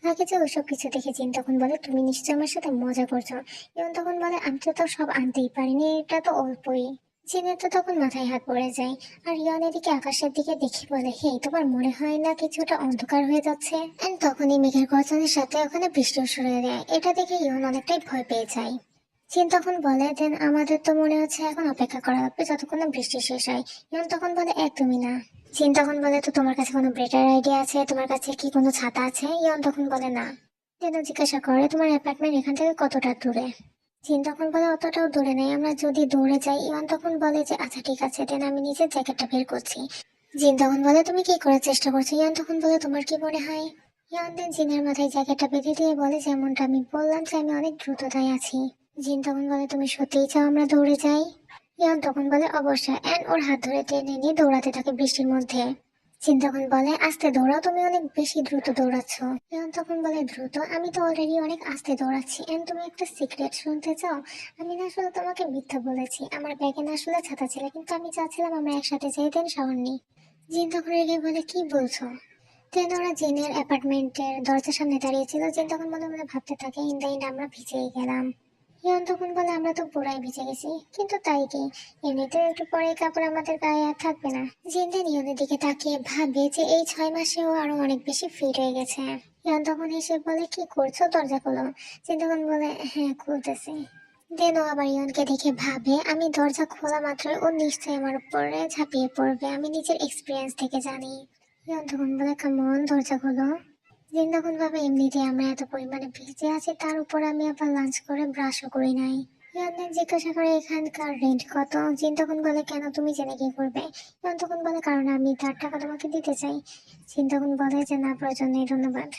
আগে যে ওইসব কিছু দেখে জিন তখন বলে, তুমি নিশ্চয়ই আমার সাথে মজা করছো। ইয়ন তখন বলে, আমি তো তাও সব আনতেই পারিনি, এটা তো অল্পই। জিনের তো তখন মাথায় হাত পড়ে যায়। আর ইয়ন এদিকে আকাশের দিকে দেখে বলে, হে তোমার মনে হয় না কিছুটা অন্ধকার হয়ে যাচ্ছে? এন্ড তখনই মেঘের গর্জনের সাথে ওখানে বৃষ্টিও শুরু হয়ে যায়। এটা দেখে ইয়ন অনেকটাই ভয় পেয়ে যায়। জিন তখন বলে, দেন আমাদের তো মনে হচ্ছে এখন অপেক্ষা করা লাগবে যতক্ষণ না বৃষ্টি শেষ হয়। ইয়ন তখন বলে, একদমই না। জিন তখন বলে, তো তোমার কাছে কোনো বেটার আইডিয়া আছে? তোমার কাছে কি কোনো ছাতা আছে? ইয়ন তখন বলে, না। জিন জিজ্ঞাসা করে, তোমার অ্যাপার্টমেন্ট এখান থেকে কতটা দূরে? জিন তখন বলে, অতটাও দূরে নেই, আমরা যদি দৌড়ে যাই। ইয়ন তখন বলে যে আচ্ছা ঠিক আছে, দেন আমি নিজের জ্যাকেটটা বের করছি। জিন তখন বলে, তুমি কি করার চেষ্টা করছো? ইয়ান তখন বলে, তোমার কি মনে হয়? ইয়ান দেন জিনের মাথায় জ্যাকেটটা বেঁধে দিয়ে বলে, যেমনটা আমি বললাম যে আমি অনেক দ্রুততায় আছি। জিন তখন বলে, তুমি সত্যিই চাও আমরা দৌড়ে যাই? ইয়ান তখন বলে, অবশ্যই। অ্যান্ড ওর হাত ধরে টেনে নিয়ে দৌড়াতে থাকে বৃষ্টির মধ্যে। জিন তখন বলে, আস্তে দৌড়াও, তুমি অনেক বেশি দ্রুত দৌড়াচ্ছ। ইয়ান তখন বলে, দ্রুত? আমি তো অলরেডি অনেক আস্তে দৌড়াচ্ছি। এন্ড তুমি একটা সিক্রেট শুনতে চাও? আমি না আসলে তোমাকে মিথ্যা বলেছি, আমার ব্যাগে না আসলে ছাতা ছিল, কিন্তু আমি চাচ্ছিলাম আমরা একসাথে যাই, দেন শাওয়ার নিই। জিন তখন রেগে বলে, কি বলছো? দেন ওরা জিনের অ্যাপার্টমেন্টের দরজার সামনে দাঁড়িয়েছিল। জিন তখন মনে মনে ভাবতে থাকে, ইন দ্য এন্ড আমরা ভিজেই গেলাম। ইয়ন তখন বলে, আমরা তো পুরাই ভিজে গেছি, কিন্তু তাই কি, এমনিতে একটু পরে কাপড় আমাদের গায়ে আর থাকবে না। জিন দেন ইয়নের দিকে তাকিয়ে ভাবে যে এই 6 মাসে ও আরো অনেক বেশি ফিট হয়ে গেছে। ইয়ন তখন এসে বলে, কি করছো, দরজা খোলো। জিন তখন বলে, হ্যাঁ খুলতেছি। দেন ও আবার ইয়নকে দেখে ভাবে, আমি দরজা খোলা মাত্রই ও নিশ্চয়ই আমার উপরে ঝাঁপিয়ে পড়বে, আমি নিজের এক্সপিরিয়েন্স থেকে জানি। ইয়ন তখন বলে, কেমন, দরজা খোলো। জিন তখন ভাবে, এমনিতে আমরা এত পরিমাণে ভিজে আছি, তার উপর আমি আবার লাঞ্চ করে ব্রাশও করি নাই। ইয়ন দেন জিজ্ঞাসা করে, এখানকার রেন্ট কত? জিন তখন বলে, কেন, তুমি জেনে কি করবে? ইয়ন তখন বলে, কারণ আমি তার টাকা তোমাকে দিতে চাই। জিন তখন বলে যে না, প্রয়োজন নেই, ধন্যবাদ।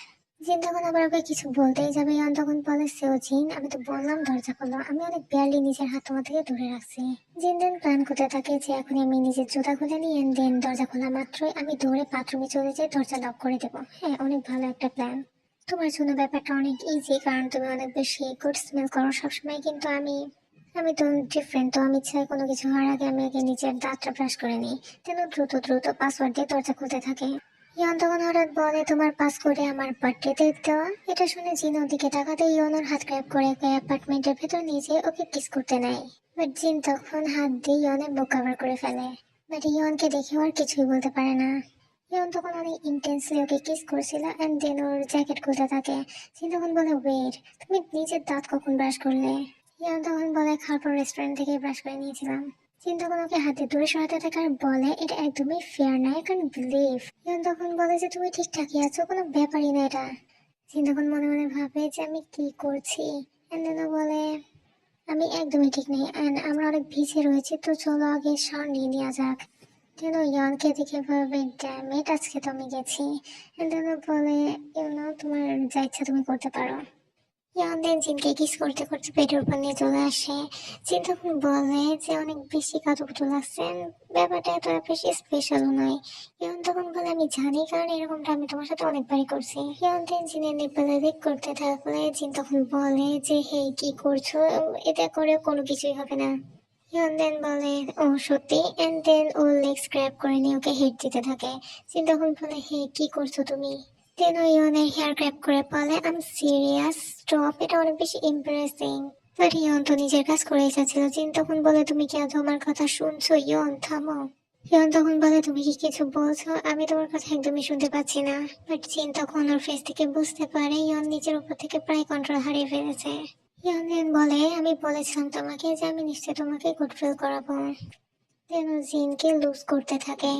জিন তখন আবার ওকে কিছু বলতেই যাবে, ইয়ান তখন বলে, সেও জিন, আমি তো বললাম দরজা খোলো, আমি অনেক বেয়ারলি নিজের হাত তোমার থেকে দূরে রাখছি। জিন দেন প্ল্যান করতে থাকে যে এখন আমি নিজের জুতা খুলে নিই, and দেন দরজা খোলা মাত্রই আমি দৌড়ে বাথরুমে চলে যাই, দরজা লক করে দেবো। হ্যাঁ, অনেক ভালো একটা প্ল্যান। তোমার জন্য ব্যাপারটা অনেক ইজি, কারণ তুমি অনেক বেশি গুড স্মেল করো সবসময়, কিন্তু আমি আমি তো ডিফারেন্ট, তো আমি চাই কোনো কিছু হওয়ার আগে আমি আগে নিজের দাঁতটা ব্রাশ করে নিই। তেন দ্রুত দ্রুত পাসওয়ার্ড দিয়ে দরজা খুলতে থাকে। ইয়ন তখন হঠাৎ বলে, তোমার পাসকোডে আমার বার্থডে ডেট দেওয়া। এটা শুনে জিন ওদিকে তাকাতে ইয়ন ওর হাত গ্র্যাব করে ওকে অ্যাপার্টমেন্টের ভেতর নিয়ে যেয়ে ওকে কিস করতে নেয়। বাট জিন তখন হাত দিয়ে ইয়নের বুক কভার করে ফেলে। বাট ইয়নকে দেখে আর কিছুই বলতে পারে না। ইয়ন তখন অনেক ইন্টেন্সলি ওকে কিস করছিল, অ্যান্ড দেন ওর জ্যাকেট খুলতে থাকে। জিন তখন বলে, ওয়েট, তুমি নিজের দাঁত কখন ব্রাশ করলে? ইয়ন তখন বলে, খাওয়ার পর রেস্টুরেন্ট থেকে ব্রাশ করে নিয়েছিলাম। চিন্তা করে ওকে হাতে দূরে সরাতে থাকে আর বলে, এটা একদমই ফেয়ার না, আই ক্যান বিলিভ। ইয়ান তখন বলে যে তুমি ঠিকঠাকই আছো, কোনো ব্যাপারই না এটা। চিন্তা তখন মনে মনে ভাবে যে আমি কি করছি। And then ও বলে, আমি একদমই ঠিক নেই, অ্যান্ড আমরা অনেক ভিজে রয়েছি, তো চলো আগে শাওয়ার নিয়ে নেওয়া যাক। কেন, ইয়ানকে দেখে ভাবে, ড্যামেট, আজকে তো আমি গেছি। And then ও বলে, তোমার যা ইচ্ছা তুমি করতে পারো। ইয়ান দেন জিনকে কিস করতে করতে পেটের উপর নিয়ে চলে আসে। জিন তখন বলে যে অনেক বেশি কাতুকুতু লাগছে, ব্যাপারটা এত বেশি স্পেশালও নয়। ইয়ান তখন বলে, আমি জানি, কারণ এরকমটা আমি তোমার সাথে অনেকবারই করছি। ইয়ান দেন জিনের নিপেলে দিক করতে থাকলে জিন তখন বলে যে হে, কি করছো, এটা করে কোনো কিছুই হবে না। ইয়ান দেন বলে, ও সত্যি? এন্ড দেন ও লেগ স্ক্র্যাপ করে নিয়ে ওকে হেড দিতে থাকে। জিন তখন বলে, হে কি করছো তুমি? দেন ও ইয়নের হেয়ার গ্র্যাব করে বলে, আই এম সিরিয়াস, স্টপ, এটা অনেক বেশি ইমপ্রেসিং। বাট ইয়ন তো নিজের কাজ করেই যাচ্ছিল। জিন তখন বলে, তুমি কি আদৌ আমার কথা শুনছো? ইয়ন থামো। ইয়ন তখন বলে, তুমি কি কিছু বলছো? আমি তোমার কথা একদমই শুনতে পাচ্ছি না। বাট জিন তখন ওর ফেস থেকে বুঝতে পারে ইয়ন নিজের উপর থেকে প্রায় কন্ট্রোল হারিয়ে ফেলেছে। ইয়ন দেন বলে, আমি বলেছিলাম তোমাকে যে আমি নিশ্চয়ই তোমাকে গুড ফিল করাবো। দেন ও জিনকে লুজ করতে থাকে।